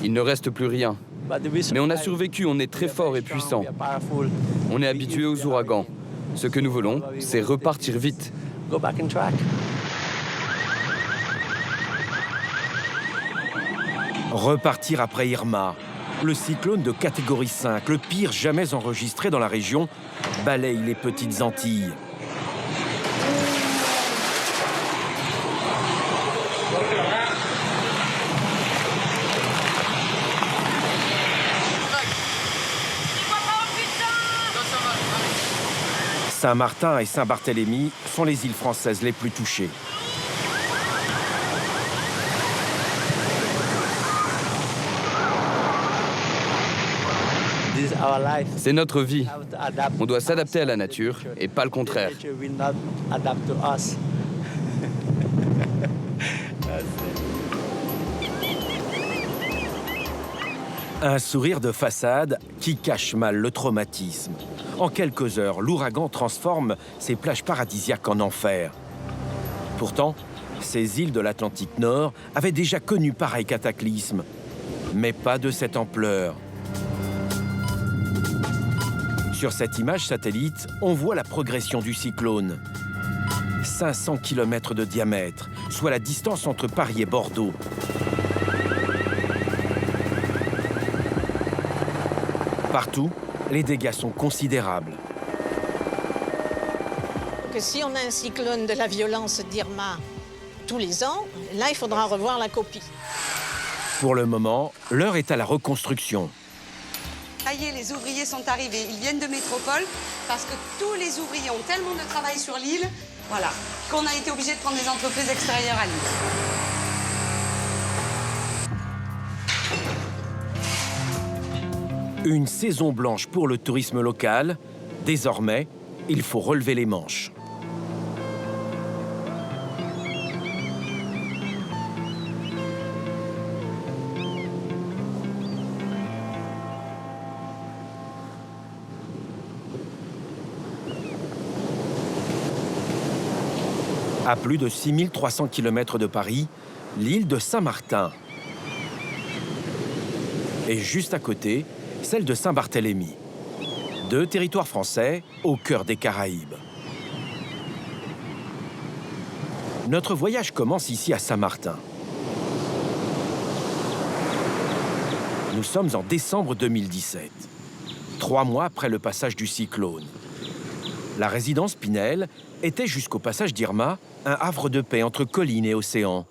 Il ne reste plus rien. Mais on a survécu, on est très fort et puissant. On est habitué aux ouragans. Ce que nous voulons, c'est repartir vite. Repartir après Irma. Le cyclone de catégorie 5, le pire jamais enregistré dans la région, balaye les petites Antilles. Saint-Martin et Saint-Barthélemy sont les îles françaises les plus touchées. C'est notre vie. On doit s'adapter à la nature et pas le contraire. Un sourire de façade qui cache mal le traumatisme. En quelques heures, l'ouragan transforme ces plages paradisiaques en enfer. Pourtant, ces îles de l'Atlantique Nord avaient déjà connu pareil cataclysme, mais pas de cette ampleur. Sur cette image satellite, on voit la progression du cyclone. 500 km de diamètre, soit la distance entre Paris et Bordeaux. Partout, les dégâts sont considérables. Que si on a un cyclone de la violence d'Irma tous les ans, là, il faudra revoir la copie. Pour le moment, l'heure est à la reconstruction. Ça y est, les ouvriers sont arrivés. Ils viennent de métropole parce que tous les ouvriers ont tellement de travail sur l'île, voilà, qu'on a été obligé de prendre des entreprises extérieures à l'île. Une saison blanche pour le tourisme local. Désormais, il faut relever les manches. À plus de 6300 km de Paris, l'île de Saint-Martin. Et juste à côté, celle de Saint-Barthélemy. Deux territoires français au cœur des Caraïbes. Notre voyage commence ici à Saint-Martin. Nous sommes en décembre 2017, 3 mois après le passage du cyclone. La résidence Pinel était jusqu'au passage d'Irma un havre de paix entre collines et océan.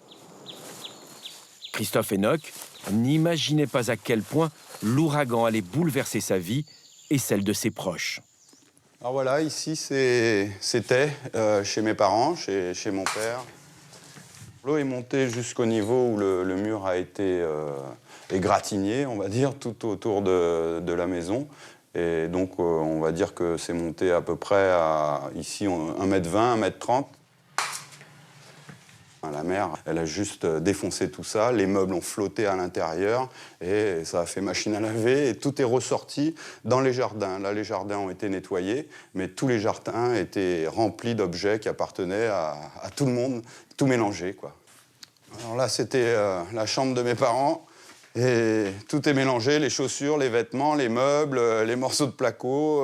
Christophe Enoch n'imaginait pas à quel point l'ouragan allait bouleverser sa vie et celle de ses proches. Alors voilà, ici c'était chez mes parents, chez mon père. L'eau est montée jusqu'au niveau où le mur a été égratigné, on va dire, tout autour de la maison. Et donc on va dire que c'est monté à peu près à ici 1,20 m, 1,30 m. La mer, elle a juste défoncé tout ça, les meubles ont flotté à l'intérieur et ça a fait machine à laver et tout est ressorti dans les jardins. Là, les jardins ont été nettoyés, mais tous les jardins étaient remplis d'objets qui appartenaient à tout le monde, tout mélangé, quoi. Alors là, c'était la chambre de mes parents et tout est mélangé, les chaussures, les vêtements, les meubles, les morceaux de placo,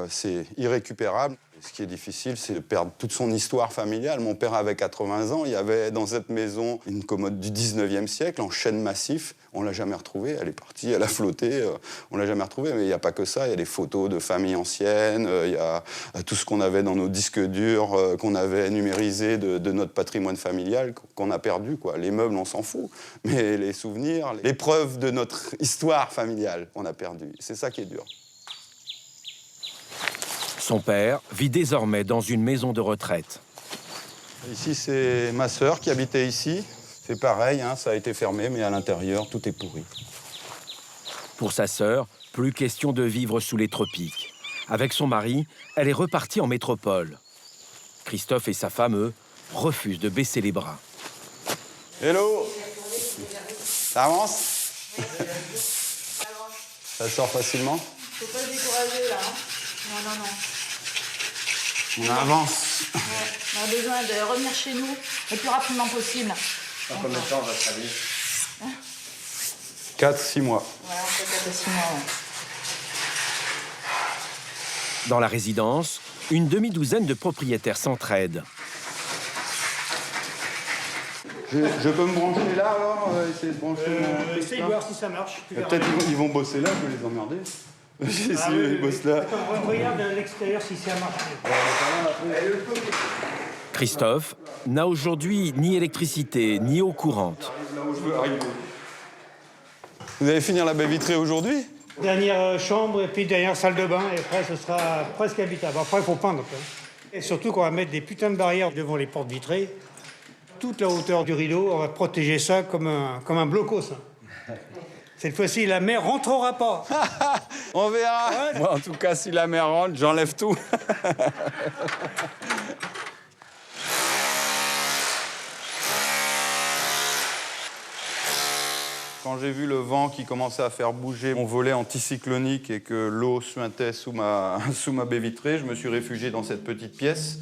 c'est irrécupérable. Ce qui est difficile, c'est de perdre toute son histoire familiale. Mon père avait 80 ans, il y avait dans cette maison une commode du 19e siècle en chêne massif. On ne l'a jamais retrouvée, elle est partie, elle a flotté, on ne l'a jamais retrouvée. Mais il n'y a pas que ça, il y a des photos de familles anciennes, il y a tout ce qu'on avait dans nos disques durs, qu'on avait numérisé de notre patrimoine familial, qu'on a perdu, quoi. Les meubles, on s'en fout, mais les souvenirs, les preuves de notre histoire familiale, on a perdu. C'est ça qui est dur. Son père vit désormais dans une maison de retraite. Ici, c'est ma sœur qui habitait ici. C'est pareil, hein, ça a été fermé, mais à l'intérieur, tout est pourri. Pour sa sœur, plus question de vivre sous les tropiques. Avec son mari, elle est repartie en métropole. Christophe et sa femme, eux, refusent de baisser les bras. Hello. Ça avance? Ça sort facilement? Faut pas se décourager, là. Hein. Non, non, non. On avance. Ouais, on a besoin de revenir chez nous le plus rapidement possible. Dans combien de temps, votre avis? 4-6 mois. Voilà, entre 4 et 6 mois. Ouais. Dans la résidence, une demi-douzaine de propriétaires s'entraident. Je peux me brancher là alors, essayer de brancher mon... Essayez de voir si ça marche. Peut-être ils vont bosser là, je vais les emmerder. J'ai essayé, ils bossent là. Attends, regarde à l'extérieur si ça marche. Christophe n'a aujourd'hui ni électricité, ni eau courante. Là où je veux arriver. Vous allez finir la baie vitrée aujourd'hui? Dernière chambre et puis dernière salle de bain, et après ce sera presque habitable. Après, il faut peindre. Et surtout qu'on va mettre des putains de barrières devant les portes vitrées. Toute la hauteur du rideau, on va protéger ça comme un blocos. Cette fois-ci, la mer rentrera pas. On verra. Ouais. Moi, en tout cas, si la mer rentre, j'enlève tout. Quand j'ai vu le vent qui commençait à faire bouger mon volet anticyclonique et que l'eau suintait sous ma baie vitrée, je me suis réfugié dans cette petite pièce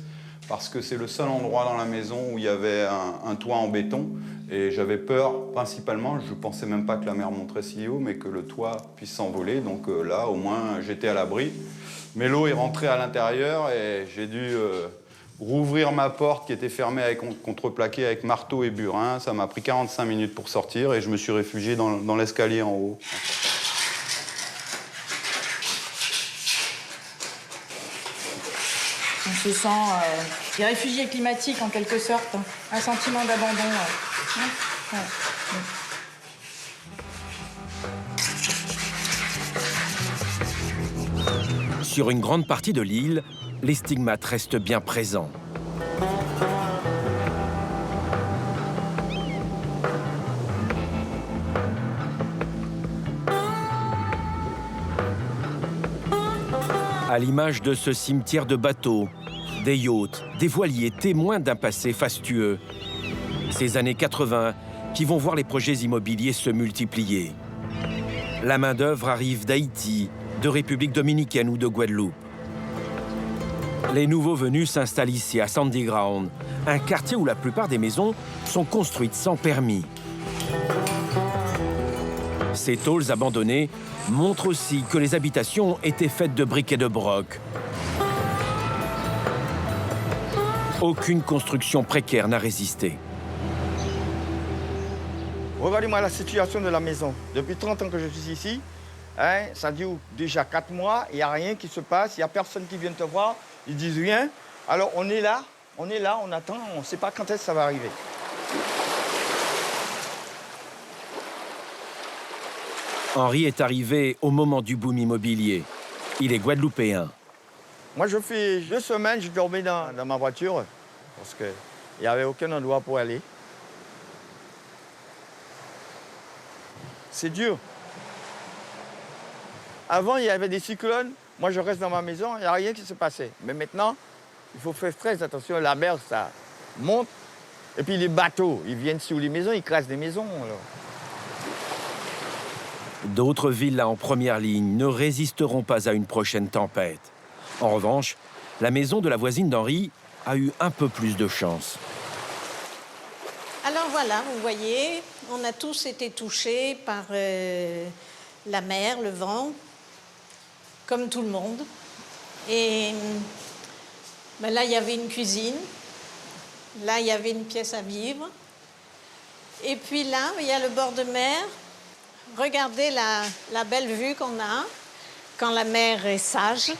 parce que c'est le seul endroit dans la maison où il y avait un toit en béton. Et j'avais peur, principalement, je ne pensais même pas que la mer monterait si haut, mais que le toit puisse s'envoler. Donc là, au moins, j'étais à l'abri. Mais l'eau est rentrée à l'intérieur et j'ai dû rouvrir ma porte qui était fermée avec contreplaqué avec marteau et burin. Ça m'a pris 45 minutes pour sortir et je me suis réfugié dans l'escalier en haut. On se sent des réfugiés climatiques en quelque sorte, un sentiment d'abandon. Ouais. Sur une grande partie de l'île, les stigmates restent bien présents. À l'image de ce cimetière de bateaux, des yachts, des voiliers témoins d'un passé fastueux. Ces années 80 qui vont voir les projets immobiliers se multiplier. La main-d'œuvre arrive d'Haïti, de République dominicaine ou de Guadeloupe. Les nouveaux venus s'installent ici, à Sandy Ground, un quartier où la plupart des maisons sont construites sans permis. Ces tôles abandonnées montrent aussi que les habitations étaient faites de briques et de broc. Aucune construction précaire n'a résisté. Regardez-moi la situation de la maison. Depuis 30 ans que je suis ici, hein, ça dure déjà 4 mois, il n'y a rien qui se passe, il n'y a personne qui vient te voir, ils disent rien. Alors on est là, on attend, on ne sait pas quand est-ce que ça va arriver. Henri est arrivé au moment du boom immobilier. Il est guadeloupéen. Moi, je fais 2 semaines, je dormais dans ma voiture parce qu'il n'y avait aucun endroit pour aller. C'est dur. Avant, il y avait des cyclones. Moi, je reste dans ma maison, il n'y a rien qui se passait. Mais maintenant, il faut faire très attention. La mer, ça monte. Et puis les bateaux, ils viennent sur les maisons, ils cassent des maisons. Alors. D'autres villas en première ligne ne résisteront pas à une prochaine tempête. En revanche, la maison de la voisine d'Henri a eu un peu plus de chance. Alors voilà, vous voyez, on a tous été touchés par la mer, le vent, comme tout le monde. Et ben là, il y avait une cuisine. Là, il y avait une pièce à vivre. Et puis là, il y a le bord de mer. Regardez la belle vue qu'on a quand la mer est sage.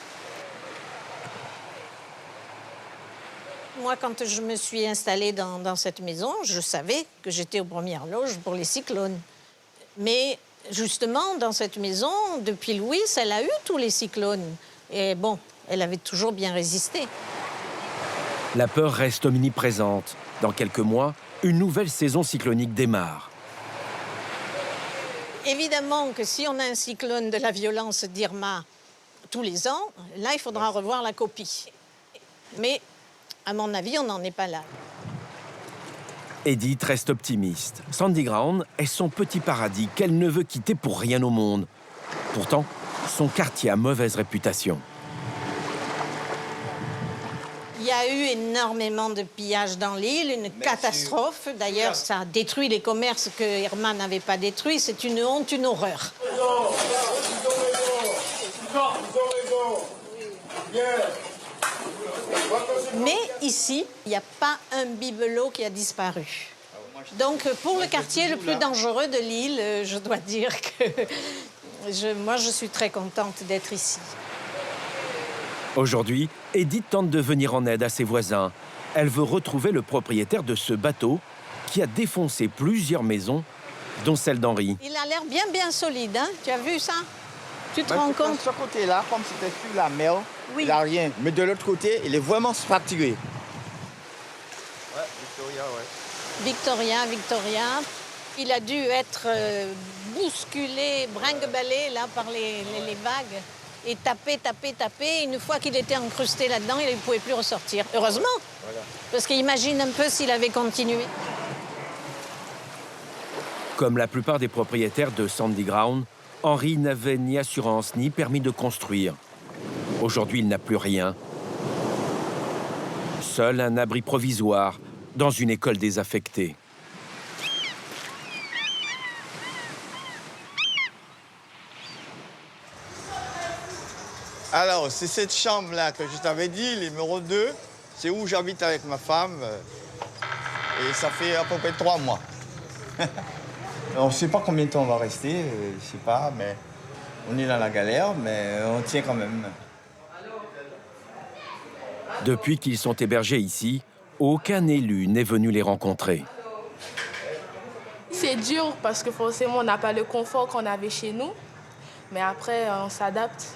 Moi, quand je me suis installée dans cette maison, je savais que j'étais aux premières loges pour les cyclones. Mais justement, dans cette maison, depuis Louis, elle a eu tous les cyclones. Et bon, elle avait toujours bien résisté. La peur reste omniprésente. Dans quelques mois, une nouvelle saison cyclonique démarre. Évidemment que si on a un cyclone de la violence d'Irma tous les ans, là, il faudra revoir la copie. Mais, à mon avis, on n'en est pas là. Edith reste optimiste. Sandy Ground est son petit paradis qu'elle ne veut quitter pour rien au monde. Pourtant, son quartier a mauvaise réputation. Il Il y a eu énormément de pillages dans l'île, une catastrophe. D'ailleurs, ça a détruit les commerces que Irma n'avait pas détruits. C'est une honte, une horreur. Ils ont raison. Mais ici, il n'y a pas un bibelot qui a disparu. Donc, pour le quartier le plus dangereux de l'île, je dois dire que moi, je suis très contente d'être ici. Aujourd'hui, Edith tente de venir en aide à ses voisins. Elle veut retrouver le propriétaire de ce bateau qui a défoncé plusieurs maisons, dont celle d'Henri. Il a l'air bien solide, hein? Tu as vu ça? Tu te rends compte? De ce côté-là, comme c'était sur la mer, Oui. il n'y a rien. Mais de l'autre côté, il est vraiment fracturé. Ouais, Victoria. Il a dû être bousculé, brinque-ballé là, par les vagues. Et taper. Une fois qu'il était incrusté là-dedans, il ne pouvait plus ressortir. Heureusement, parce qu'imagine un peu s'il avait continué. Comme la plupart des propriétaires de Sandy Ground, Henri n'avait ni assurance ni permis de construire. Aujourd'hui, il n'a plus rien. Seul un abri provisoire dans une école désaffectée. Alors, c'est cette chambre-là que je t'avais dit, le numéro 2. C'est où j'habite avec ma femme. Et ça fait à peu près 3 mois. On ne sait pas combien de temps on va rester, je ne sais pas, mais on est dans la galère, mais on tient quand même. Depuis qu'ils sont hébergés ici, aucun élu n'est venu les rencontrer. C'est dur parce que forcément, on n'a pas le confort qu'on avait chez nous. Mais après, on s'adapte.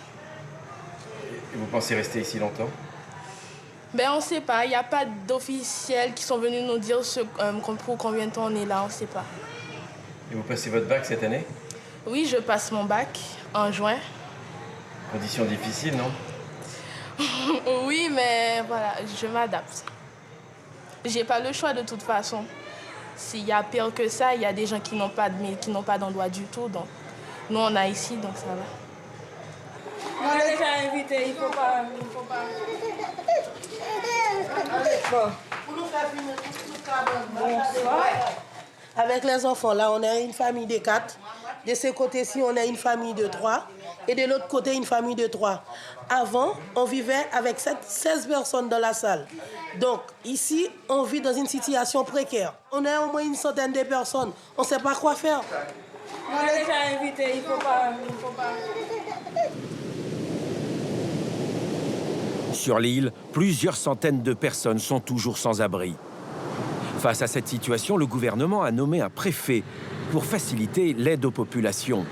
Et vous pensez rester ici longtemps? On ne sait pas. Il n'y a pas d'officiels qui sont venus nous dire pour combien de temps on est là. On ne sait pas. Et vous passez votre bac cette année? Oui, je passe mon bac en juin. Conditions difficiles, non? Oui, mais voilà, je m'adapte. J'ai pas le choix de toute façon. S'il y a pire que ça, il y a des gens qui n'ont pas d'endroit du tout. Donc, nous, on a ici, donc ça va. On est déjà invité, il faut pas. Bonsoir. Avec les enfants, là, on est une famille de 4. De ce côté-ci, on est une famille de 3. Et de l'autre côté, une famille de 3. Avant, on vivait avec 16 personnes dans la salle. Donc, ici, on vit dans une situation précaire. On est au moins une centaine de personnes. On ne sait pas quoi faire. On est déjà invité, il faut pas. Sur l'île, plusieurs centaines de personnes sont toujours sans abri. Face à cette situation, le gouvernement a nommé un préfet pour faciliter l'aide aux populations.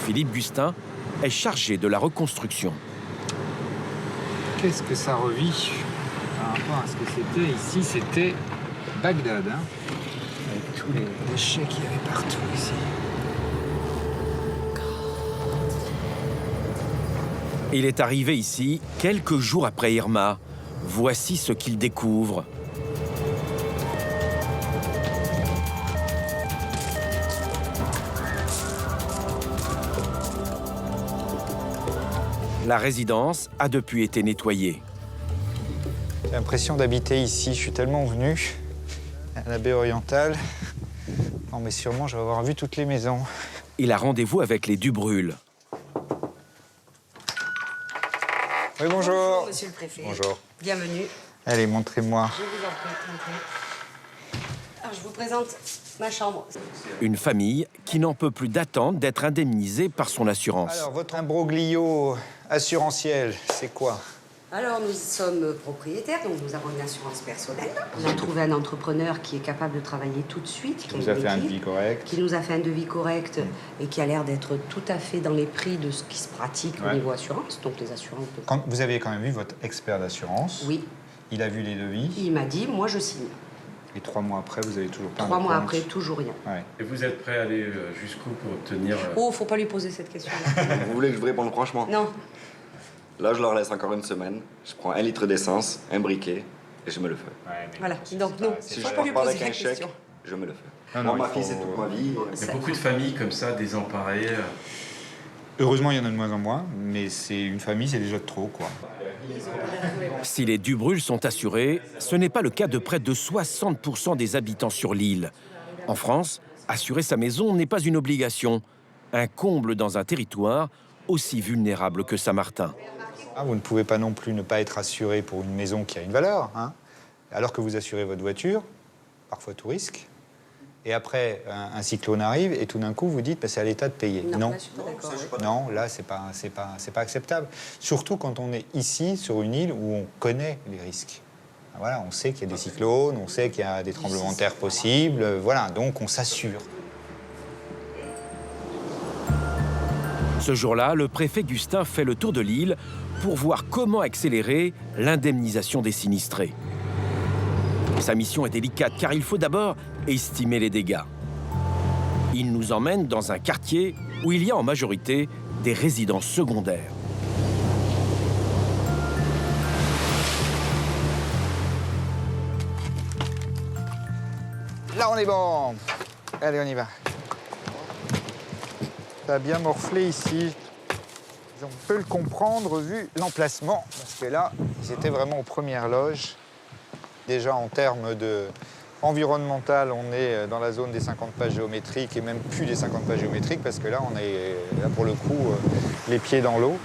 Philippe Gustin est chargé de la reconstruction. Qu'est-ce que ça revit par rapport à ce que c'était ici? C'était Bagdad, hein, avec tous les déchets qu'il y avait partout ici. Il est arrivé ici quelques jours après Irma. Voici ce qu'il découvre. La résidence a depuis été nettoyée. J'ai l'impression d'habiter ici. Je suis tellement venu à la baie orientale. Non, mais sûrement, je vais avoir vu toutes les maisons. Il a rendez-vous avec les Dubrulle. Oui, bonjour. Bonjour, monsieur le préfet. Bonjour. Bienvenue. Allez, montrez-moi. Je vous en prie. Alors, je vous présente ma chambre. Une famille qui n'en peut plus d'attendre d'être indemnisée par son assurance. Alors, votre imbroglio assurantiel, c'est quoi? Alors, nous sommes propriétaires, donc nous avons une assurance personnelle. On a trouvé un entrepreneur qui est capable de travailler tout de suite. Qui nous a fait un devis correct. Qui nous a fait un devis correct et qui a l'air d'être tout à fait dans les prix de ce qui se pratique au niveau assurance, donc les assurances. Vous avez quand même vu votre expert d'assurance? Oui. Il a vu les devis? Il m'a dit, moi je signe. Et 3 mois après, vous avez toujours pas 3 mois après, toujours rien. Ouais. Et vous êtes prêt à aller jusqu'où pour obtenir... Oh, faut pas lui poser cette question-là. Vous voulez que je vous réponde franchement? Non. Là, je leur laisse encore une semaine. Je prends 1 litre d'essence, un briquet, et je me le fais. Ouais, voilà, donc non, Si faut je pas lui pars poser avec la un chèque, question. je me le fais. Non, Moi, non, ma fille, c'est toute ma vie. Il y a beaucoup de familles comme ça, désemparées. Heureusement, il y en a de moins en moins, mais c'est une famille, c'est déjà de trop, quoi. Si les Dubrulle sont assurés, ce n'est pas le cas de près de 60% des habitants sur l'île. En France, assurer sa maison n'est pas une obligation, un comble dans un territoire aussi vulnérable que Saint-Martin. Vous ne pouvez pas non plus ne pas être assuré pour une maison qui a une valeur, hein, alors que vous assurez votre voiture, parfois tout risque. Et après, un cyclone arrive et tout d'un coup, vous dites c'est à l'État de payer. Non, là, je suis pas d'accord. Non, là, c'est pas acceptable. Surtout quand on est ici, sur une île où on connaît les risques. Voilà, on sait qu'il y a des cyclones, on sait qu'il y a des tremblements de terre possibles. Voilà, donc on s'assure. Ce jour-là, le préfet Gustin fait le tour de l'île pour voir comment accélérer l'indemnisation des sinistrés. Sa mission est délicate car il faut d'abord estimer les dégâts. Il nous emmène dans un quartier où il y a en majorité des résidences secondaires. Là, on est bon. Allez, on y va. Ça a bien morflé ici. On peut le comprendre vu l'emplacement, parce que là, ils étaient vraiment aux premières loges. Déjà, en termes environnemental, on est dans la zone des 50 pages géométriques et même plus des 50 pages géométriques, parce que là, on est, là pour le coup, les pieds dans l'eau.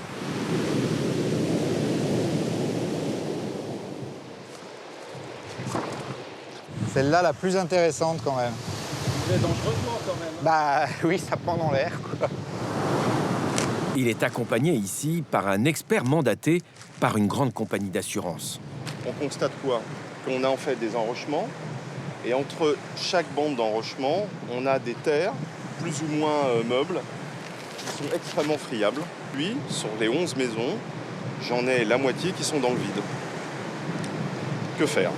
Celle-là, la plus intéressante quand même. C'est dangereusement quand même. Bah oui, ça prend dans l'air, quoi. Il est accompagné ici par un expert mandaté par une grande compagnie d'assurance. On constate quoi? Qu'on a en fait des enrochements, et entre chaque bande d'enrochement, on a des terres, plus ou moins meubles, qui sont extrêmement friables. Puis, sur les 11 maisons, j'en ai la moitié qui sont dans le vide. Que faire?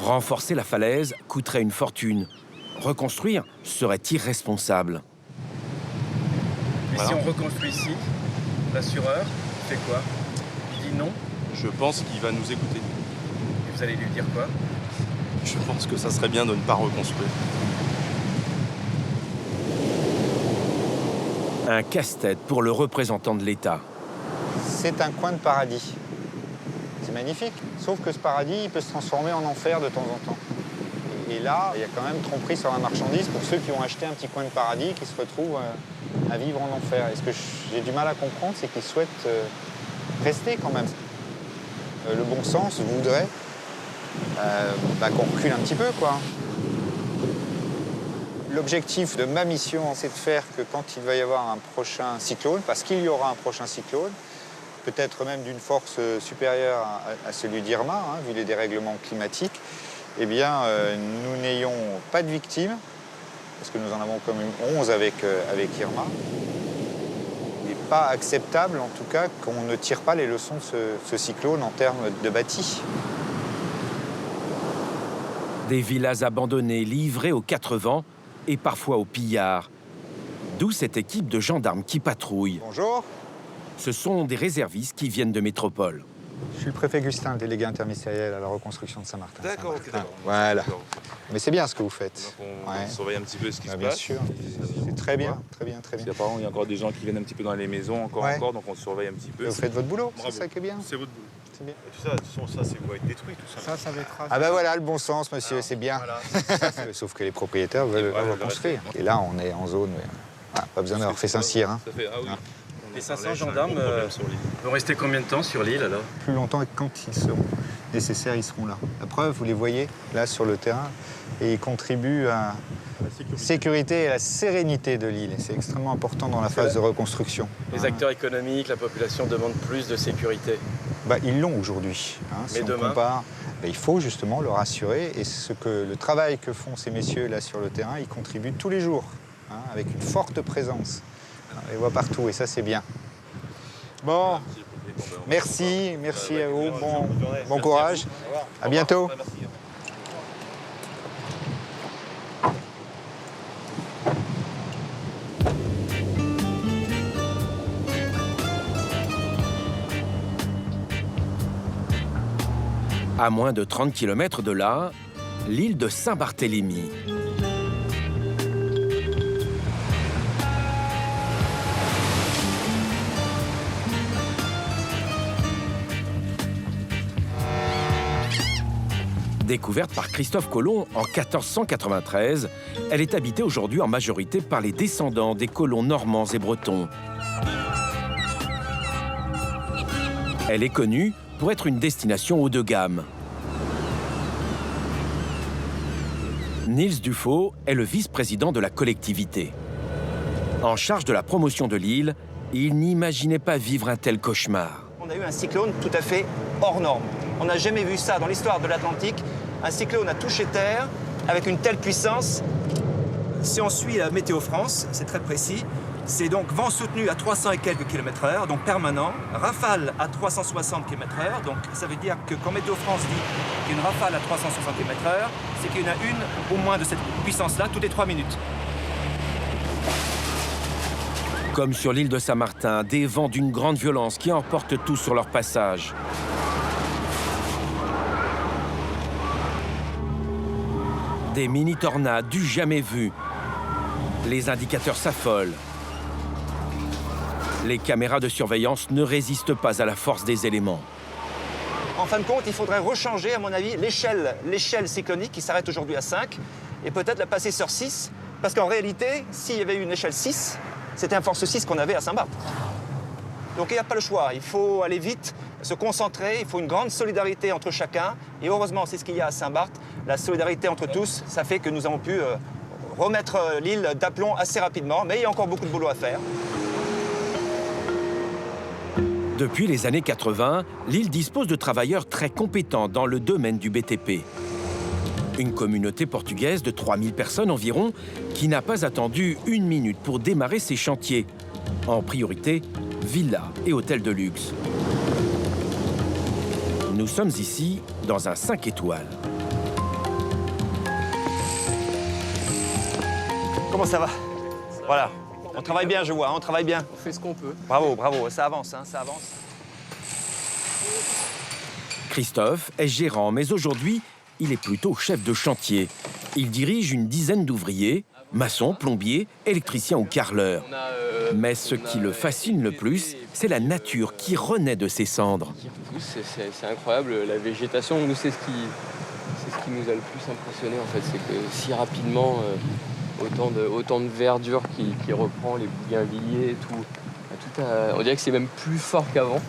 Renforcer la falaise coûterait une fortune. Reconstruire serait irresponsable. Et si on reconstruit ici, l'assureur fait quoi? Il dit non? Je pense qu'il va nous écouter. Et vous allez lui dire quoi? Je pense que ça serait bien de ne pas reconstruire. Un casse-tête pour le représentant de l'État. C'est un coin de paradis. C'est magnifique. Sauf que ce paradis, il peut se transformer en enfer de temps en temps. Et là, il y a quand même tromperie sur la marchandise pour ceux qui ont acheté un petit coin de paradis qui se retrouvent à vivre en enfer. Et ce que j'ai du mal à comprendre, c'est qu'ils souhaitent rester quand même. Le bon sens voudrait qu'on recule un petit peu, quoi. L'objectif de ma mission, c'est de faire que quand il va y avoir un prochain cyclone, parce qu'il y aura un prochain cyclone, peut-être même d'une force supérieure à celui d'Irma, hein, vu les dérèglements climatiques, eh bien, nous n'ayons pas de victimes, parce que nous en avons quand même 11 avec Irma. Il n'est pas acceptable, en tout cas, qu'on ne tire pas les leçons de ce cyclone en termes de bâti. Des villas abandonnées, livrées aux quatre vents et parfois aux pillards. D'où cette équipe de gendarmes qui patrouille. Bonjour. Ce sont des réservistes qui viennent de métropole. Je suis le préfet Gustin, délégué interministériel à la reconstruction de Saint-Martin. D'accord, ok, d'accord. Voilà. Mais c'est bien ce que vous faites. Donc on surveille un petit peu ce qui se passe. Bien sûr. C'est très bien, très bien, très bien. Parce qu'apparemment, il y a encore des gens qui viennent un petit peu dans les maisons, encore, donc on surveille un petit peu. Vous faites votre boulot, c'est ça qui est bien. C'est votre boulot. C'est bien. Et tout ça, de toute façon, ça va être détruit, tout ça. Ça va être rasé. Ah ben voilà, le bon sens, monsieur, c'est bien. Voilà. Sauf que les propriétaires veulent reconstruire. Et là, on est en zone... pas besoin d'avoir fait Saint-Cyr. Hein. Ça fait, ah oui. Les 500 gendarmes vont rester combien de temps sur l'île, alors? Plus longtemps, et quand ils seront nécessaires, ils seront là. La preuve, vous les voyez, là, sur le terrain, et ils contribuent à la sécurité et à la sérénité de l'île. C'est extrêmement important dans la phase de reconstruction. Les acteurs économiques, la population demandent plus de sécurité. Ils l'ont aujourd'hui. Mais si demain, on compare, il faut justement leur assurer. Et le travail que font ces messieurs là sur le terrain, ils contribuent tous les jours, avec une forte présence. On les voit partout et ça, c'est bien. Bon, merci à vous, bon courage. À bientôt. À moins de 30 km de là, l'île de Saint-Barthélemy. Découverte par Christophe Colomb en 1493, elle est habitée aujourd'hui en majorité par les descendants des colons normands et bretons. Elle est connue pour être une destination haut de gamme. Niels Dufaux est le vice-président de la collectivité. En charge de la promotion de l'île, il n'imaginait pas vivre un tel cauchemar. On a eu un cyclone tout à fait hors norme. On n'a jamais vu ça dans l'histoire de l'Atlantique. Un cyclone a touché terre avec une telle puissance. Si on suit la Météo France, c'est très précis, c'est donc vent soutenu à 300 et quelques km/h, donc permanent, rafale à 360 km/h, donc ça veut dire que quand Météo France dit qu'il y a une rafale à 360 km/h, c'est qu'il y en a une au moins de cette puissance-là toutes les 3 minutes. Comme sur l'île de Saint-Martin, des vents d'une grande violence qui emportent tout sur leur passage. Des mini-tornades du jamais vu. Les indicateurs s'affolent. Les caméras de surveillance ne résistent pas à la force des éléments. En fin de compte, il faudrait rechanger, à mon avis, l'échelle cyclonique qui s'arrête aujourd'hui à 5 et peut-être la passer sur 6. Parce qu'en réalité, s'il y avait eu une échelle 6, c'était un force 6 qu'on avait à Saint-Barth. Donc il n'y a pas le choix, il faut aller vite, se concentrer, il faut une grande solidarité entre chacun. Et heureusement, c'est ce qu'il y a à Saint-Barth. La solidarité entre tous, ça fait que nous avons pu remettre l'île d'aplomb assez rapidement. Mais il y a encore beaucoup de boulot à faire. Depuis les années 80, l'île dispose de travailleurs très compétents dans le domaine du BTP. Une communauté portugaise de 3000 personnes environ qui n'a pas attendu une minute pour démarrer ses chantiers. En priorité, villas et hôtels de luxe. Nous sommes ici dans un 5 étoiles. Comment ça va? Voilà, on travaille bien, je vois, on travaille bien. On fait ce qu'on peut. Bravo, bravo, ça avance, hein, ça avance. Christophe est gérant, mais aujourd'hui, il est plutôt chef de chantier. Il dirige une dizaine d'ouvriers, maçons, plombiers, électriciens ou carreleurs. Mais ce qui le fascine le plus, c'est la nature qui renaît de ses cendres. C'est incroyable, la végétation, nous, c'est ce qui nous a le plus impressionné, en fait. C'est que si rapidement, autant de verdure qui reprend, les bougainvilliers et tout, on dirait que c'est même plus fort qu'avant.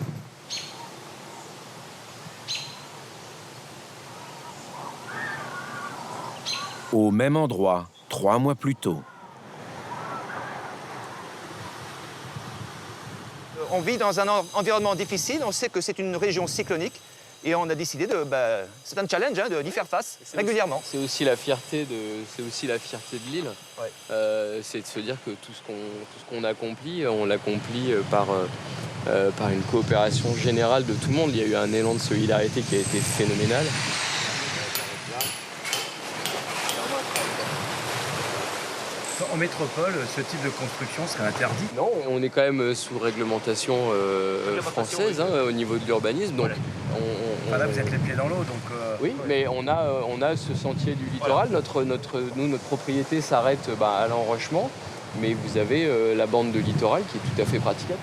Au même endroit, 3 mois plus tôt. On vit dans un environnement difficile, on sait que c'est une région cyclonique et on a décidé c'est un challenge d'y faire face régulièrement. C'est aussi la fierté de l'île. Ouais. C'est de se dire que tout ce qu'on accomplit, on l'accomplit par une coopération générale de tout le monde. Il y a eu un élan de solidarité qui a été phénoménal. En métropole, ce type de construction serait interdit? Non, on est quand même sous réglementation française au niveau de l'urbanisme. Donc, là, vous êtes les pieds dans l'eau, donc... Oui, mais on a ce sentier du littoral. Voilà. Notre propriété s'arrête à l'enrochement, mais vous avez la bande de littoral qui est tout à fait praticable.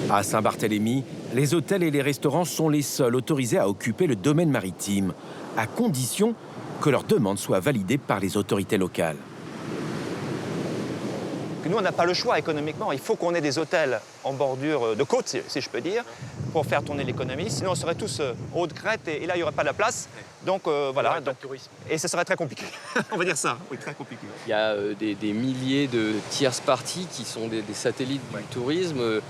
À Saint-Barthélemy, les hôtels et les restaurants sont les seuls autorisés à occuper le domaine maritime, à condition que leur demande soit validée par les autorités locales. Nous, on n'a pas le choix économiquement. Il faut qu'on ait des hôtels en bordure de côte, si je peux dire, pour faire tourner l'économie. Sinon, on serait tous haut de crête et là, il n'y aurait pas de place. Donc, voilà. Et ce serait très compliqué. On va dire ça. Oui, très compliqué. Il y a des milliers de tierces parties qui sont des satellites du tourisme,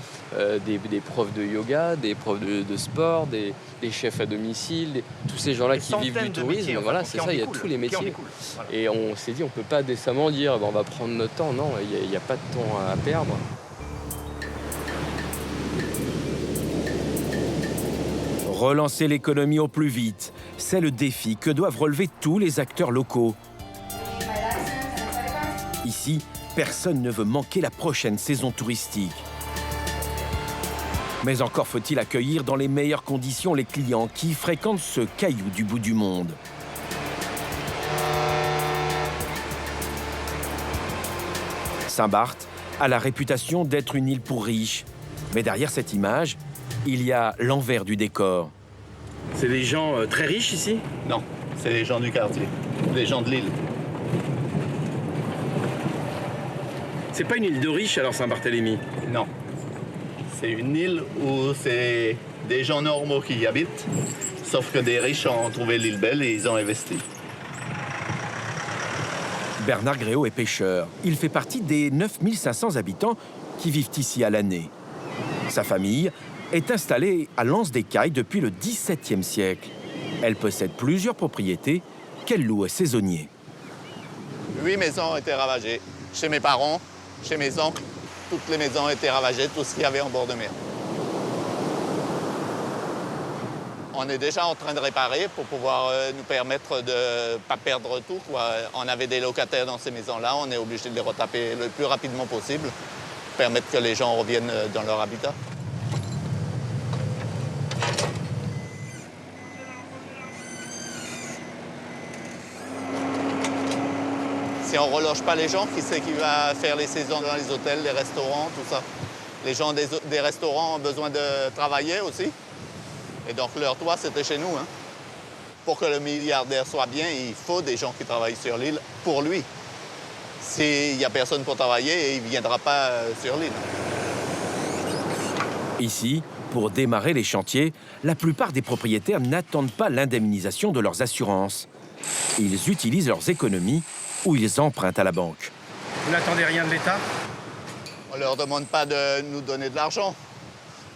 des profs de yoga, des profs de sport, des chefs à domicile, tous ces gens-là qui vivent du tourisme. Métiers, voilà, c'est ça, il y a tous les métiers. Voilà. Et on s'est dit, on ne peut pas décemment dire, on va prendre notre temps. Non, il n'y a pas de temps à perdre. Relancer l'économie au plus vite, c'est le défi que doivent relever tous les acteurs locaux. Ici, personne ne veut manquer la prochaine saison touristique. Mais encore faut-il accueillir dans les meilleures conditions les clients qui fréquentent ce caillou du bout du monde. Saint-Barth a la réputation d'être une île pour riches. Mais derrière cette image, il y a l'envers du décor. C'est des gens très riches ici? Non, C'est les gens du quartier, les gens de l'île. C'est pas une île de riches alors Saint-Barthélemy? Non. C'est une île où c'est des gens normaux qui y habitent, sauf que des riches ont trouvé l'île belle et ils ont investi. Bernard Gréau est pêcheur. Il fait partie des 9500 habitants qui vivent ici à l'année. Sa famille est installée à l'Anse-des-Cailles depuis le XVIIe siècle. Elle possède plusieurs propriétés qu'elle loue à saisonniers. 8 maisons ont été ravagées. Chez mes parents, chez mes oncles, toutes les maisons ont été ravagées, tout ce qu'il y avait en bord de mer. On est déjà en train de réparer pour pouvoir nous permettre de ne pas perdre tout, quoi. On avait des locataires dans ces maisons-là, on est obligé de les retaper le plus rapidement possible, pour permettre que les gens reviennent dans leur habitat. Si on ne reloge pas les gens, qui c'est qui va faire les saisons dans les hôtels, les restaurants, tout ça? Les gens des restaurants ont besoin de travailler aussi. Et donc leur toit, c'était chez nous. Hein. Pour que le milliardaire soit bien, il faut des gens qui travaillent sur l'île pour lui. S'il n'y a personne pour travailler, il ne viendra pas sur l'île. Ici, pour démarrer les chantiers, la plupart des propriétaires n'attendent pas l'indemnisation de leurs assurances. Ils utilisent leurs économies ou ils empruntent à la banque. Vous n'attendez rien de l'État? On ne leur demande pas de nous donner de l'argent.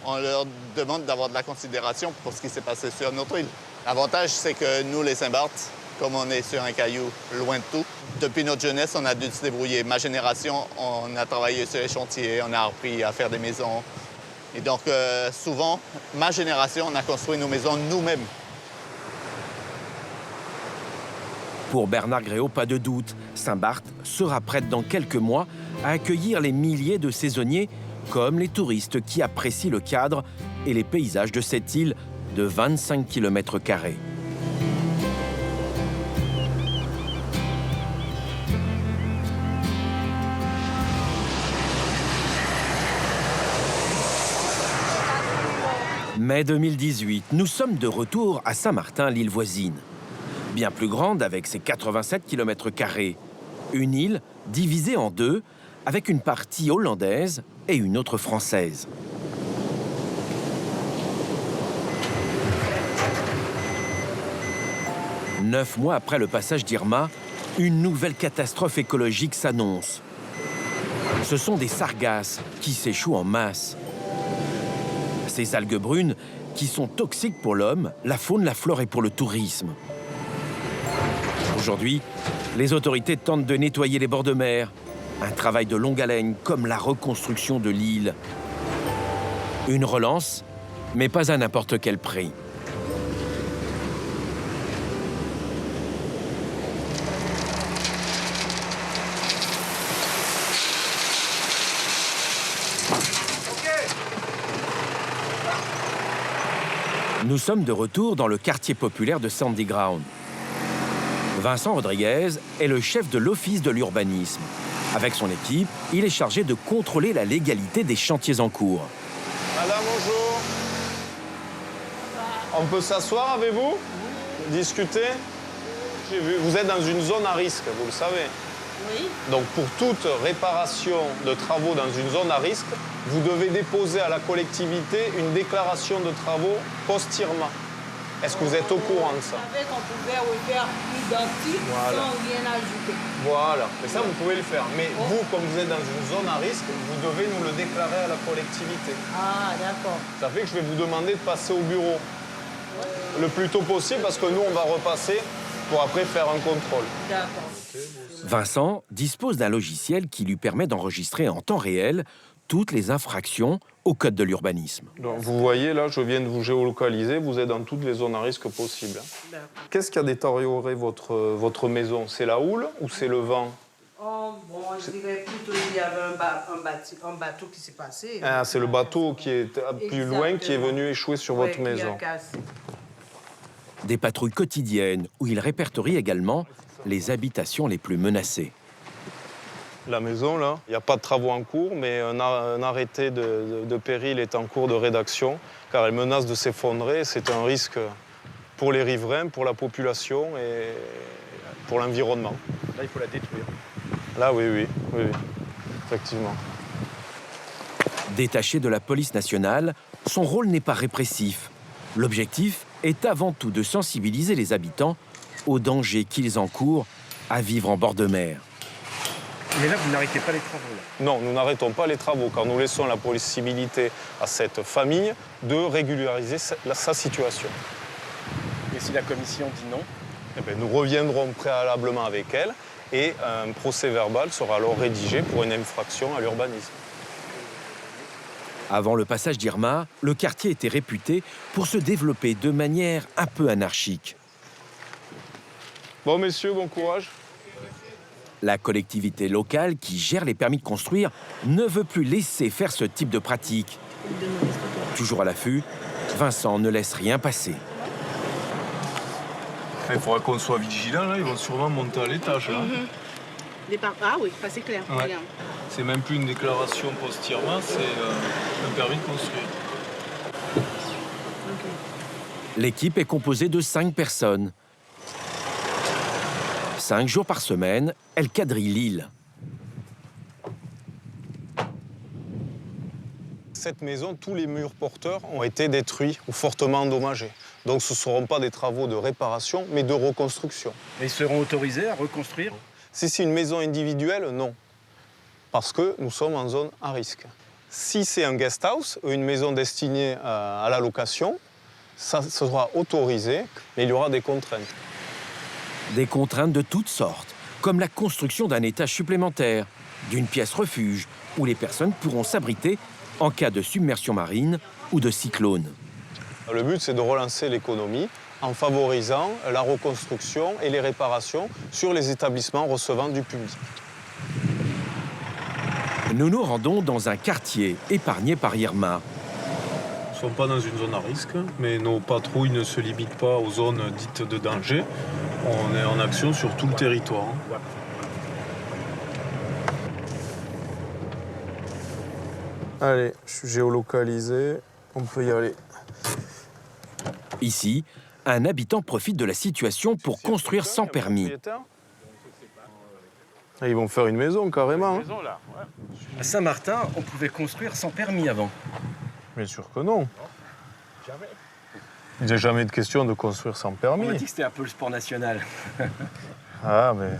On leur demande d'avoir de la considération pour ce qui s'est passé sur notre île. L'avantage, c'est que nous, les Saint-Barth, comme on est sur un caillou loin de tout, depuis notre jeunesse, on a dû se débrouiller. Ma génération, on a travaillé sur les chantiers, on a appris à faire des maisons. Et donc, souvent, ma génération, on a construit nos maisons nous-mêmes. Pour Bernard Gréau, pas de doute, Saint-Barth sera prête dans quelques mois à accueillir les milliers de saisonniers comme les touristes qui apprécient le cadre et les paysages de cette île de 25 km². Mai 2018, nous sommes de retour à Saint-Martin, l'île voisine. Bien plus grande avec ses 87 km². Une île divisée en deux avec une partie hollandaise et une autre française. Neuf mois après le passage d'Irma, une nouvelle catastrophe écologique s'annonce. Ce sont des sargasses qui s'échouent en masse. Ces algues brunes qui sont toxiques pour l'homme, la faune, la flore et pour le tourisme. Aujourd'hui, les autorités tentent de nettoyer les bords de mer. Un travail de longue haleine comme la reconstruction de l'île. Une relance, mais pas à n'importe quel prix. Nous sommes de retour dans le quartier populaire de Sandy Ground. Vincent Rodriguez est le chef de l'Office de l'urbanisme. Avec son équipe, il est chargé de contrôler la légalité des chantiers en cours. Madame, bonjour. On peut s'asseoir avec vous? Discuter? J'ai vu, vous êtes dans une zone à risque, vous le savez. Oui. Donc pour toute réparation de travaux dans une zone à risque, vous devez déposer à la collectivité une déclaration de travaux post-Irma. Est-ce que vous êtes au courant de ça? On savait qu'on pouvait refaire identique sans rien ajouter. Voilà, mais ça vous pouvez le faire. Mais vous, comme vous êtes dans une zone à risque, vous devez nous le déclarer à la collectivité. Ah, d'accord. Ça fait que je vais vous demander de passer au bureau le plus tôt possible parce que nous, on va repasser pour après faire un contrôle. D'accord. Vincent dispose d'un logiciel qui lui permet d'enregistrer en temps réel toutes les infractions au code de l'urbanisme. Vous voyez, là, je viens de vous géolocaliser, vous êtes dans toutes les zones à risque possibles. Qu'est-ce qui a détérioré votre maison? C'est la houle ou c'est le vent? Oh, bon, je dirais plutôt qu'il y avait un bateau qui s'est passé. Ah, c'est le bateau qui est plus loin qui est venu échouer sur votre maison. Des patrouilles quotidiennes où il répertorie également les habitations les plus menacées. La maison, là, il n'y a pas de travaux en cours, mais un arrêté de péril est en cours de rédaction, car elle menace de s'effondrer. C'est un risque pour les riverains, pour la population et pour l'environnement. Là, il faut la détruire. Là, oui, effectivement. Détaché de la police nationale, son rôle n'est pas répressif. L'objectif est avant tout de sensibiliser les habitants aux dangers qu'ils encourent à vivre en bord de mer. Mais là, vous n'arrêtez pas les travaux là. Non, nous n'arrêtons pas les travaux car nous laissons la possibilité à cette famille de régulariser sa situation. Et si la commission dit non? Eh bien, nous reviendrons préalablement avec elle et un procès-verbal sera alors rédigé pour une infraction à l'urbanisme. Avant le passage d'Irma, le quartier était réputé pour se développer de manière un peu anarchique. Bon, messieurs, bon courage. La collectivité locale qui gère les permis de construire ne veut plus laisser faire ce type de pratique. Toujours à l'affût, Vincent ne laisse rien passer. Il faudra qu'on soit vigilant, là. Ils vont sûrement monter à l'étage. Ah oui, c'est clair. Ouais. C'est même plus une déclaration post-Irma, c'est un permis de construire. L'équipe est composée de 5 personnes. 5 jours par semaine, elle quadrille l'île. Cette maison, tous les murs porteurs ont été détruits ou fortement endommagés. Donc ce ne seront pas des travaux de réparation, mais de reconstruction. Et ils seront autorisés à reconstruire? Si c'est une maison individuelle, non. Parce que nous sommes en zone à risque. Si c'est un guest house, une maison destinée à la location, ça sera autorisé, mais il y aura des contraintes. Des contraintes de toutes sortes, comme la construction d'un étage supplémentaire, d'une pièce refuge, où les personnes pourront s'abriter en cas de submersion marine ou de cyclone. Le but, c'est de relancer l'économie en favorisant la reconstruction et les réparations sur les établissements recevant du public. Nous nous rendons dans un quartier épargné par Irma. Nous ne sommes pas dans une zone à risque, mais nos patrouilles ne se limitent pas aux zones dites de danger. On est en action sur tout le territoire. Allez, je suis géolocalisé, on peut y aller. Ici, un habitant profite de la situation pour construire sans permis. Ils vont faire une maison, carrément. À Saint-Martin, on pouvait construire sans permis avant. Bien sûr que non. Il n'y a jamais de question de construire sans permis. On m'a dit que c'était un peu le sport national. Ah, mais...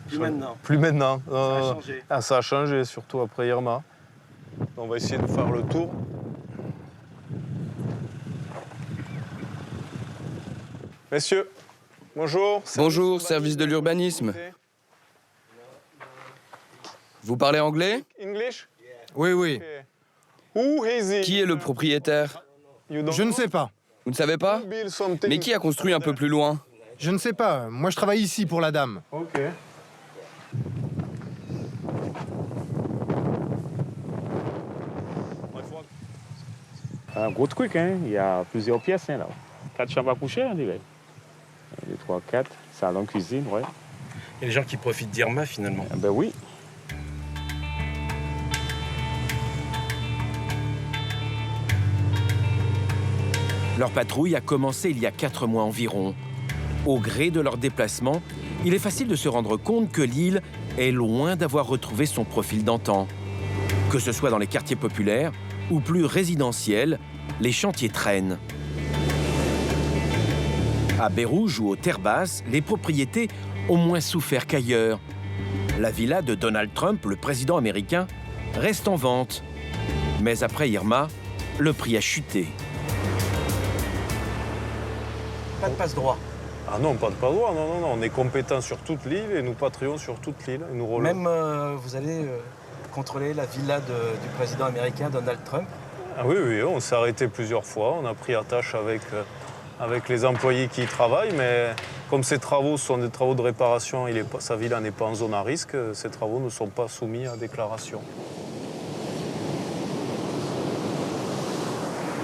Plus maintenant. Plus maintenant. Ça a changé. Ah, ça a changé, surtout après Irma. On va essayer de faire le tour. Messieurs, bonjour. Bonjour, service de l'urbanisme. Vous parlez anglais? English? Oui, oui. Qui est le propriétaire? Je ne sais pas. Vous ne savez pas? Mais qui a construit un peu plus loin? Je ne sais pas. Moi, je travaille ici pour la dame. Ok. Un gros truc, hein. Il y a plusieurs pièces, hein, là. 4 chambres à coucher, on dirait. 1, 2, 3, 4. Salon, cuisine, ouais. Il y a des gens qui profitent d'Irma, finalement. Ah ben oui. Leur patrouille a commencé il y a 4 mois environ. Au gré de leur déplacement, il est facile de se rendre compte que l'île est loin d'avoir retrouvé son profil d'antan. Que ce soit dans les quartiers populaires ou plus résidentiels, les chantiers traînent. À Baie-Rouge ou aux Terres Basses, les propriétés ont moins souffert qu'ailleurs. La villa de Donald Trump, le président américain, reste en vente. Mais après Irma, le prix a chuté. Pas de passe-droit. Ah non, pas de passe-droit, non. On est compétent sur toute l'île et nous patrouillons sur toute l'île. Même vous allez contrôler la villa du président américain Donald Trump? Ah oui, on s'est arrêté plusieurs fois. On a pris attache avec les employés qui y travaillent, mais comme ces travaux sont des travaux de réparation, sa villa n'est pas en zone à risque, ces travaux ne sont pas soumis à déclaration.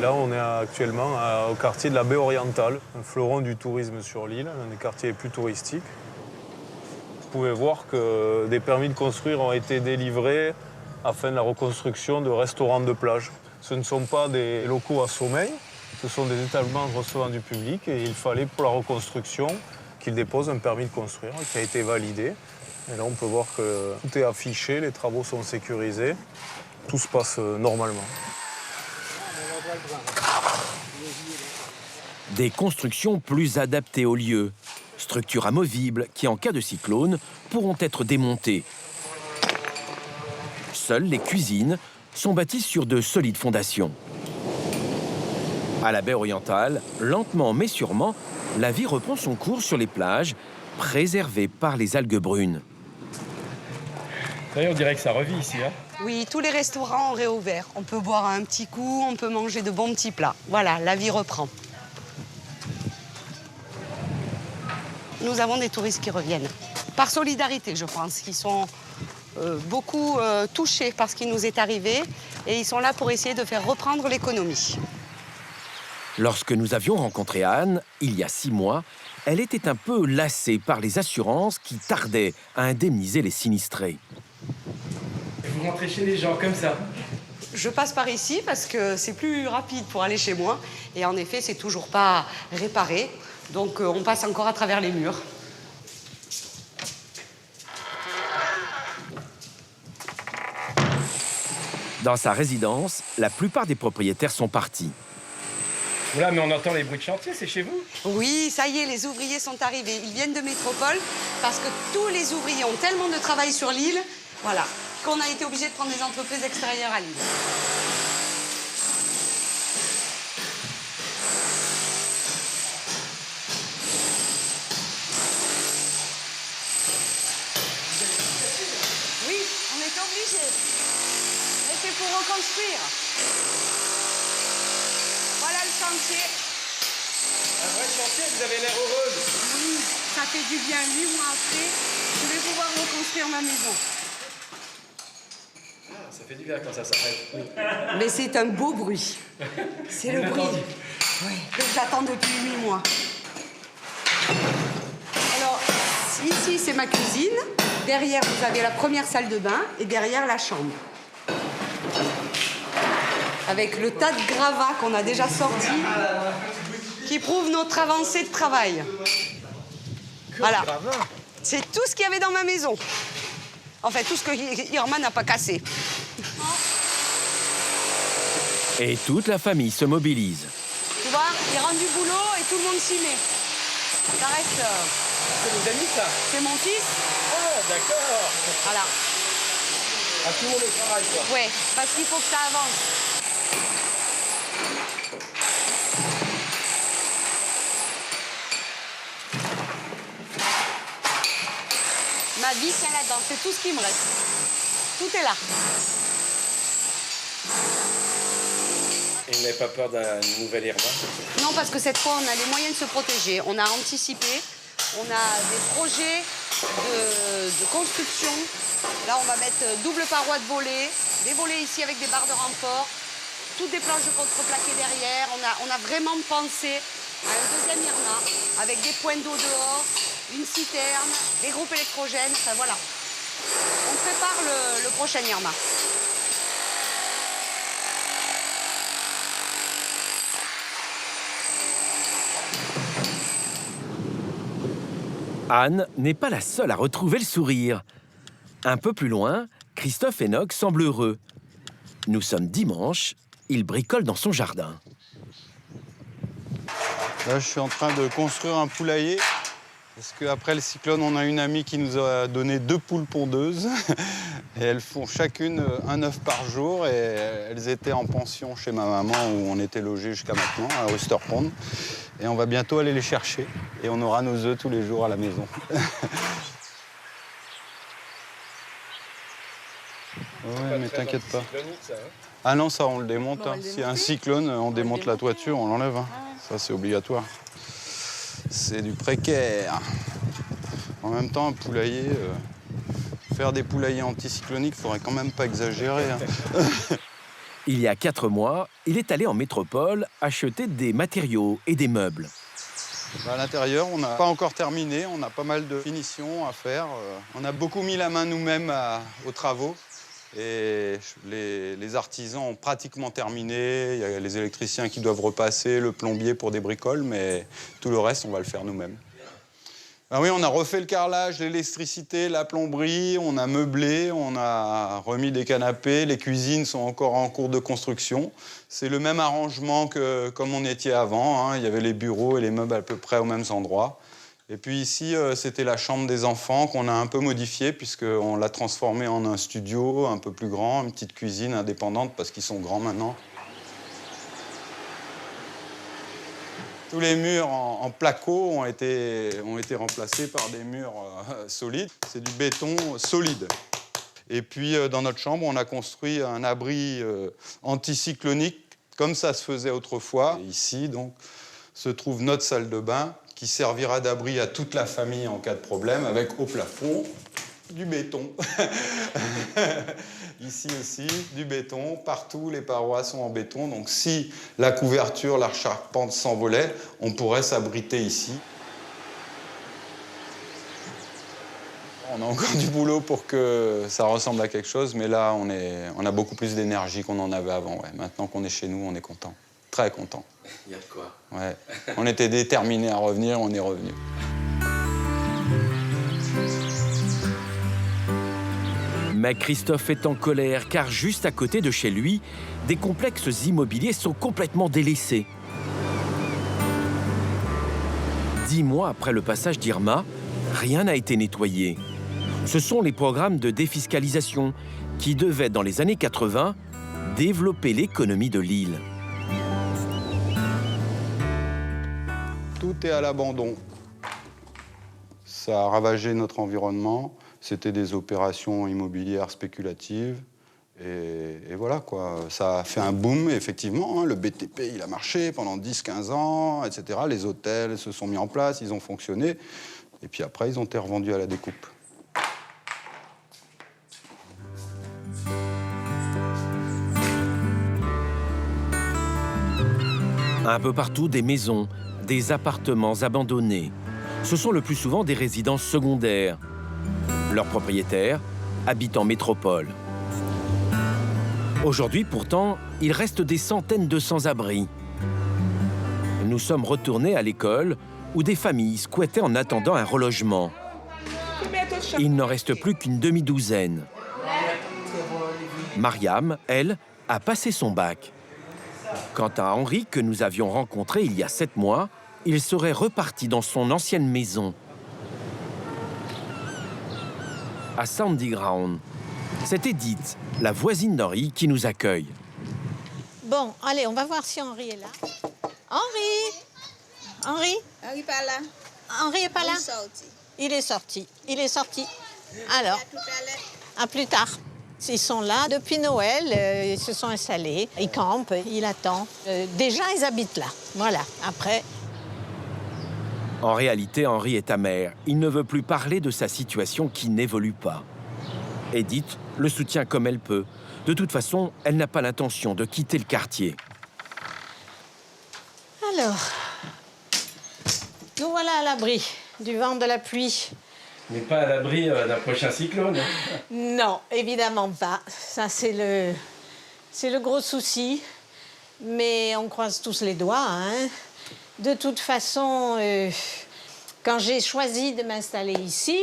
Là, on est actuellement au quartier de la baie orientale, un fleuron du tourisme sur l'île, un des quartiers les plus touristiques. Vous pouvez voir que des permis de construire ont été délivrés afin de la reconstruction de restaurants de plage. Ce ne sont pas des locaux à sommeil, Ce sont des établissements recevant du public et il fallait pour la reconstruction qu'ils déposent un permis de construire qui a été validé. Et là, on peut voir que tout est affiché, les travaux sont sécurisés, tout se passe normalement. Des constructions plus adaptées au lieu, structures amovibles qui, en cas de cyclone, pourront être démontées. Seules les cuisines sont bâties sur de solides fondations. À la baie orientale, lentement mais sûrement, la vie reprend son cours sur les plages, préservées par les algues brunes. On dirait que ça revit ici, hein? Oui, tous les restaurants ont réouvert. On peut boire un petit coup, on peut manger de bons petits plats. Voilà, la vie reprend. Nous avons des touristes qui reviennent. Par solidarité, je pense, qui sont beaucoup touchés par ce qui nous est arrivé et ils sont là pour essayer de faire reprendre l'économie. Lorsque nous avions rencontré Anne, il y a 6 mois, elle était un peu lassée par les assurances qui tardaient à indemniser les sinistrés. Vous rentrez chez les gens comme ça? Je passe par ici parce que c'est plus rapide pour aller chez moi. Et en effet, c'est toujours pas réparé. Donc on passe encore à travers les murs. Dans sa résidence, la plupart des propriétaires sont partis. Oula, mais on entend les bruits de chantier, c'est chez vous? Oui, ça y est, les ouvriers sont arrivés. Ils viennent de métropole parce que tous les ouvriers ont tellement de travail sur l'île, voilà, qu'on a été obligé de prendre des entreprises extérieures à l'île. Oui, on est obligé. Mais c'est pour reconstruire. Voilà le chantier. Un vrai chantier, vous avez l'air heureuse. Oui, ça fait du bien. 8 mois après, je vais pouvoir reconstruire ma maison. Ah, ça fait du bien quand ça s'arrête. Oui. Mais c'est un beau bruit. C'est le bruit que j'attends depuis 8 mois. Alors, ici, c'est ma cuisine. Derrière, vous avez la première salle de bain et derrière, la chambre. Avec le tas de gravats qu'on a déjà sortis, qui prouve notre avancée de travail. Voilà. C'est tout ce qu'il y avait dans ma maison. Enfin, tout ce que Irma n'a pas cassé. Et toute la famille se mobilise. Tu vois, il rentre du boulot et tout le monde s'y met. Ça reste... C'est vos amis, ça? C'est mon fils. Ah, d'accord. Voilà. Ah, tout le monde au travail, quoi. Ouais, parce qu'il faut que ça avance. Ma vie tient là-dedans, c'est tout ce qui me reste. Tout est là. Et vous n'avez pas peur d'un nouvel Irma? Non, parce que cette fois, on a les moyens de se protéger. On a anticipé, on a des projets de construction. Là, on va mettre double paroi de volets, des volets ici avec des barres de renfort, toutes des planches de contreplaqué derrière. On a vraiment pensé à un deuxième Irma, avec des points d'eau dehors, une citerne, des groupes électrogènes, enfin voilà. On prépare le prochain Irma. Anne n'est pas la seule à retrouver le sourire. Un peu plus loin, Christophe Enoch semble heureux. Nous sommes dimanche, il bricole dans son jardin. Là, je suis en train de construire un poulailler. Parce qu'après le cyclone, on a une amie qui nous a donné 2 poules pondeuses. Et elles font chacune un œuf par jour. Et elles étaient en pension chez ma maman, où on était logés jusqu'à maintenant, à Oysterpond. Et on va bientôt aller les chercher. Et on aura nos œufs tous les jours à la maison. Ouais, mais t'inquiète pas. Ah non, ça, on le démonte. Hein. S'il y a un cyclone, on démonte la toiture, on l'enlève. Hein. Ça, c'est obligatoire. C'est du précaire. En même temps, un poulailler, faire des poulaillers anticycloniques, il faudrait quand même pas exagérer. Hein. Il y a 4 mois, il est allé en métropole acheter des matériaux et des meubles. À l'intérieur, on n'a pas encore terminé, on a pas mal de finitions à faire. On a beaucoup mis la main nous-mêmes aux travaux. Et les artisans ont pratiquement terminé. Il y a les électriciens qui doivent repasser, le plombier pour des bricoles, mais tout le reste, on va le faire nous-mêmes. Ah oui, on a refait le carrelage, l'électricité, la plomberie, on a meublé, on a remis des canapés, les cuisines sont encore en cours de construction. C'est le même arrangement que comme on était avant, hein. Il y avait les bureaux et les meubles à peu près aux mêmes endroits. Et puis ici, c'était la chambre des enfants qu'on a un peu modifiée puisqu'on l'a transformée en un studio un peu plus grand, une petite cuisine indépendante parce qu'ils sont grands maintenant. Tous les murs en placo ont été remplacés par des murs solides. C'est du béton solide. Et puis, dans notre chambre, on a construit un abri anticyclonique, comme ça se faisait autrefois. Et ici, donc, se trouve notre salle de bain, qui servira d'abri à toute la famille en cas de problème, avec au plafond du béton. Ici aussi, du béton. Partout, les parois sont en béton. Donc si la couverture, la charpente s'envolait, on pourrait s'abriter ici. On a encore du boulot pour que ça ressemble à quelque chose, mais là, on a beaucoup plus d'énergie qu'on en avait avant. Ouais. Maintenant qu'on est chez nous, on est content. Très content. Il y a de quoi. Ouais. On était déterminés à revenir, on est revenus. Mais Christophe est en colère car juste à côté de chez lui, des complexes immobiliers sont complètement délaissés. 10 mois après le passage d'Irma, rien n'a été nettoyé. Ce sont les programmes de défiscalisation qui devaient, dans les années 80, développer l'économie de l'île. Tout est à l'abandon. Ça a ravagé notre environnement. C'était des opérations immobilières spéculatives. Et voilà, quoi. Ça a fait un boom, effectivement. Hein. Le BTP, il a marché pendant 10-15 ans, etc. Les hôtels se sont mis en place, ils ont fonctionné. Et puis après, ils ont été revendus à la découpe. Un peu partout, des maisons, des appartements abandonnés. Ce sont le plus souvent des résidences secondaires. Leurs propriétaires habitent en métropole. Aujourd'hui, pourtant, il reste des centaines de sans-abri. Nous sommes retournés à l'école où des familles squattaient en attendant un relogement. Il n'en reste plus qu'une demi-douzaine. Mariam, elle, a passé son bac. Quant à Henri, que nous avions rencontré il y a 7 mois, il serait reparti dans son ancienne maison. À Sandy Ground. C'est Edith, la voisine d'Henri, qui nous accueille. Bon, allez, on va voir si Henri est là. Henri! Henri? Henri pas là. Henri est pas là? Il est sorti. Il est sorti. Alors, à plus tard. Ils sont là depuis Noël, ils se sont installés, ils campent, ils attendent. Déjà, ils habitent là. Voilà, après... En réalité, Henri est amer. Il ne veut plus parler de sa situation qui n'évolue pas. Edith le soutient comme elle peut. De toute façon, elle n'a pas l'intention de quitter le quartier. Alors, nous voilà à l'abri du vent, de la pluie. Mais pas à l'abri d'un prochain cyclone. Non, évidemment pas. Ça, c'est le gros souci. Mais on croise tous les doigts, hein. De toute façon, quand j'ai choisi de m'installer ici,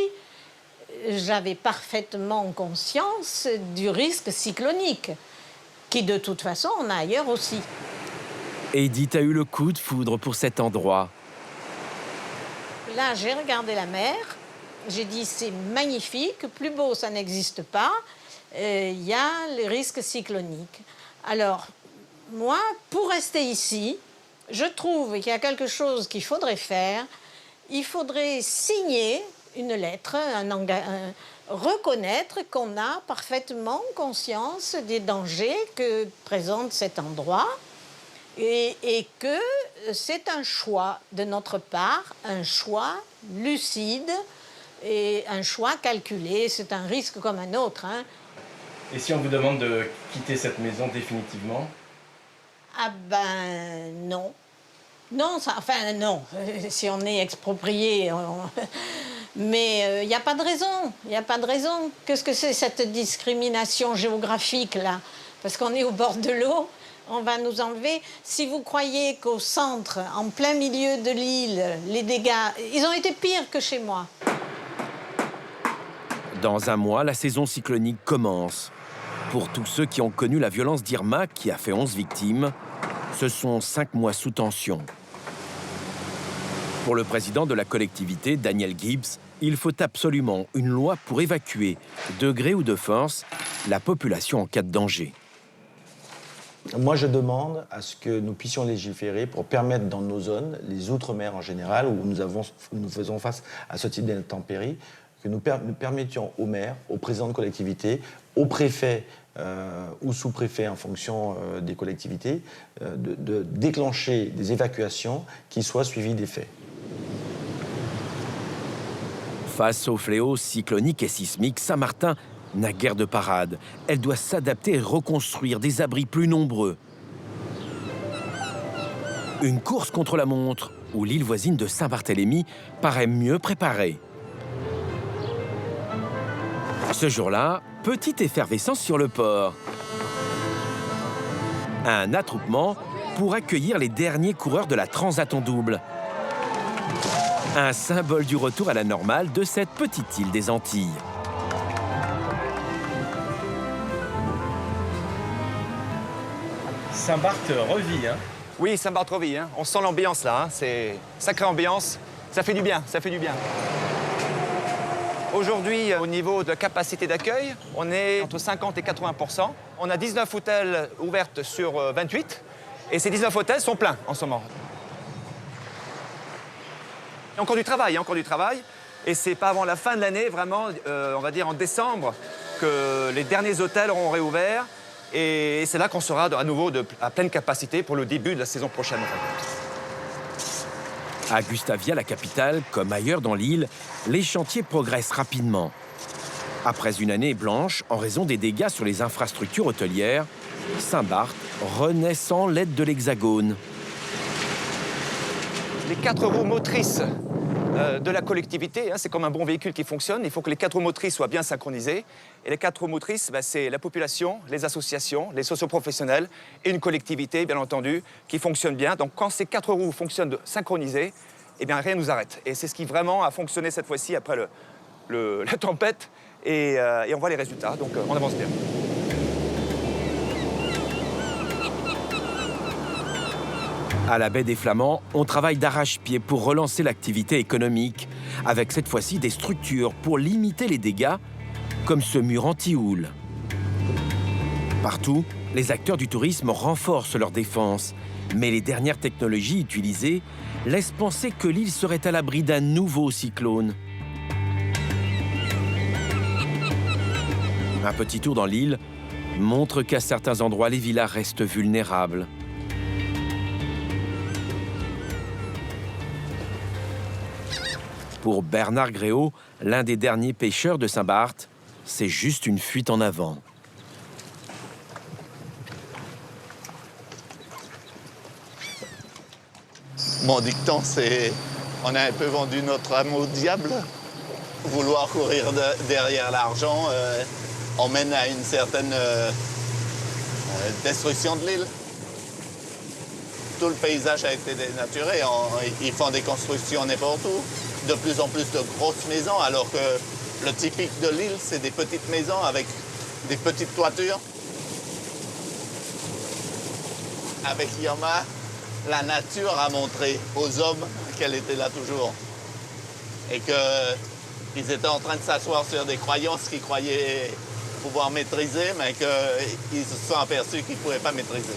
j'avais parfaitement conscience du risque cyclonique, qui de toute façon, on a ailleurs aussi. Edith a eu le coup de foudre pour cet endroit. Là, j'ai regardé la mer. J'ai dit, c'est magnifique, plus beau, ça n'existe pas. Il y a le risque cyclonique. Alors, moi, pour rester ici, je trouve qu'il y a quelque chose qu'il faudrait faire. Il faudrait signer une lettre, reconnaître qu'on a parfaitement conscience des dangers que présente cet endroit et que c'est un choix de notre part, un choix lucide et un choix calculé. C'est un risque comme un autre, hein. Et si on vous demande de quitter cette maison définitivement? Ah ben non. Non, ça, enfin non. Si on est exproprié, Mais il n'y a pas de raison, il n'y a pas de raison. Qu'est-ce que c'est cette discrimination géographique, là? Parce qu'on est au bord de l'eau, on va nous enlever. Si vous croyez qu'au centre, en plein milieu de l'île, les dégâts, ils ont été pires que chez moi. Dans un mois, la saison cyclonique commence. Pour tous ceux qui ont connu la violence d'Irma, qui a fait 11 victimes, ce sont 5 mois sous tension. Pour le président de la collectivité, Daniel Gibbs, il faut absolument une loi pour évacuer, de gré ou de force, la population en cas de danger. Moi, je demande à ce que nous puissions légiférer pour permettre dans nos zones, les outre-mer en général, où nous faisons face à ce type d'intempéries, que nous permettions aux maires, aux présidents de collectivités, aux préfets ou sous-préfets en fonction des collectivités, de déclencher des évacuations qui soient suivies des faits. Face aux fléaux cycloniques et sismiques, Saint-Martin n'a guère de parade. Elle doit s'adapter et reconstruire des abris plus nombreux. Une course contre la montre, où l'île voisine de Saint-Barthélemy paraît mieux préparée. Ce jour-là, petite effervescence sur le port. Un attroupement pour accueillir les derniers coureurs de la Transat en double. Un symbole du retour à la normale de cette petite île des Antilles. Saint-Barth revit, hein? Oui, Saint-Barth revit, hein? On sent l'ambiance là, hein? C'est sacrée ambiance, ça fait du bien, ça fait du bien. Aujourd'hui, au niveau de capacité d'accueil, on est entre 50 et 80%. On a 19 hôtels ouvertes sur 28, et ces 19 hôtels sont pleins en ce moment. Il y a encore du travail, et c'est pas avant la fin de l'année, vraiment, on va dire en décembre, que les derniers hôtels auront réouvert, et c'est là qu'on sera à nouveau à pleine capacité pour le début de la saison prochaine. À Gustavia, la capitale, comme ailleurs dans l'île, les chantiers progressent rapidement. Après une année blanche, en raison des dégâts sur les infrastructures hôtelières, Saint-Barth renaît sans l'aide de l'Hexagone. Les 4 roues motrices de la collectivité, hein, c'est comme un bon véhicule qui fonctionne. Il faut que les 4 roues motrices soient bien synchronisées. Et les 4 roues motrices, c'est la population, les associations, les socioprofessionnels et une collectivité, bien entendu, qui fonctionne bien. Donc quand ces 4 roues fonctionnent synchronisées, eh bien rien ne nous arrête. Et c'est ce qui vraiment a fonctionné cette fois-ci après la tempête. Et on voit les résultats, donc on avance bien. À la baie des Flamands, on travaille d'arrache-pied pour relancer l'activité économique, avec cette fois-ci des structures pour limiter les dégâts, comme ce mur anti-houle. Partout, les acteurs du tourisme renforcent leur défense, mais les dernières technologies utilisées laissent penser que l'île serait à l'abri d'un nouveau cyclone. Un petit tour dans l'île montre qu'à certains endroits, les villas restent vulnérables. Pour Bernard Gréau, l'un des derniers pêcheurs de Saint-Barth, c'est juste une fuite en avant. Mon dicton, c'est « on a un peu vendu notre âme au diable ». Vouloir courir derrière l'argent emmène à une certaine destruction de l'île. Tout le paysage a été dénaturé. Ils font des constructions n'importe où. De plus en plus de grosses maisons, alors que le typique de l'île, c'est des petites maisons avec des petites toitures. Avec Irma, la nature a montré aux hommes qu'elle était là toujours. Et qu'ils étaient en train de s'asseoir sur des croyances qu'ils croyaient pouvoir maîtriser, mais qu'ils se sont aperçus qu'ils ne pouvaient pas maîtriser.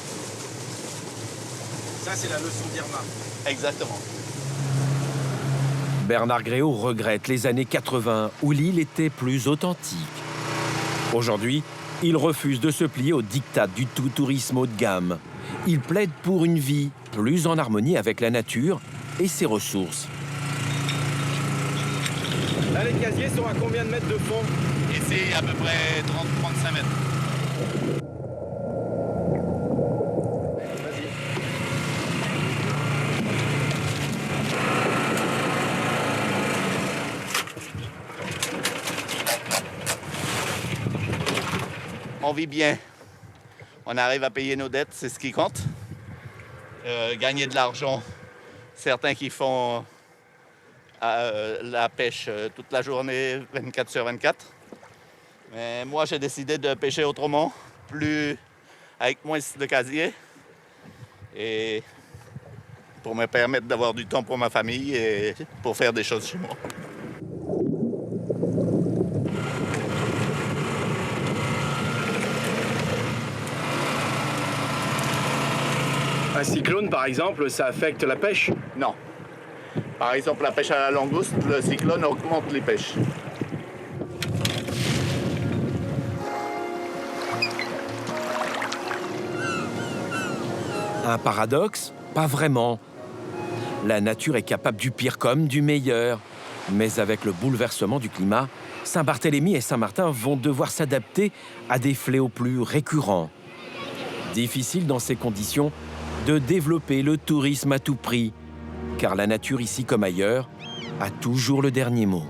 Ça, c'est la leçon d'Irma. Exactement. Bernard Gréau regrette les années 80 où l'île était plus authentique. Aujourd'hui, il refuse de se plier au diktat du tout-tourisme haut de gamme. Il plaide pour une vie plus en harmonie avec la nature et ses ressources. Là, les casiers sont à combien de mètres de fond? Ici, à peu près 30-35 mètres. on vit bien. On arrive à payer nos dettes, c'est ce qui compte. Gagner de l'argent. Certains qui font la pêche toute la journée, 24 sur 24. Mais moi, j'ai décidé de pêcher autrement, avec moins de casier. Et pour me permettre d'avoir du temps pour ma famille et pour faire des choses chez moi. Un cyclone, par exemple, ça affecte la pêche? Non. Par exemple, la pêche à la langouste, le cyclone augmente les pêches. Un paradoxe? Pas vraiment. La nature est capable du pire comme du meilleur. Mais avec le bouleversement du climat, Saint-Barthélemy et Saint-Martin vont devoir s'adapter à des fléaux plus récurrents. Difficile dans ces conditions de développer le tourisme à tout prix, car la nature ici comme ailleurs a toujours le dernier mot.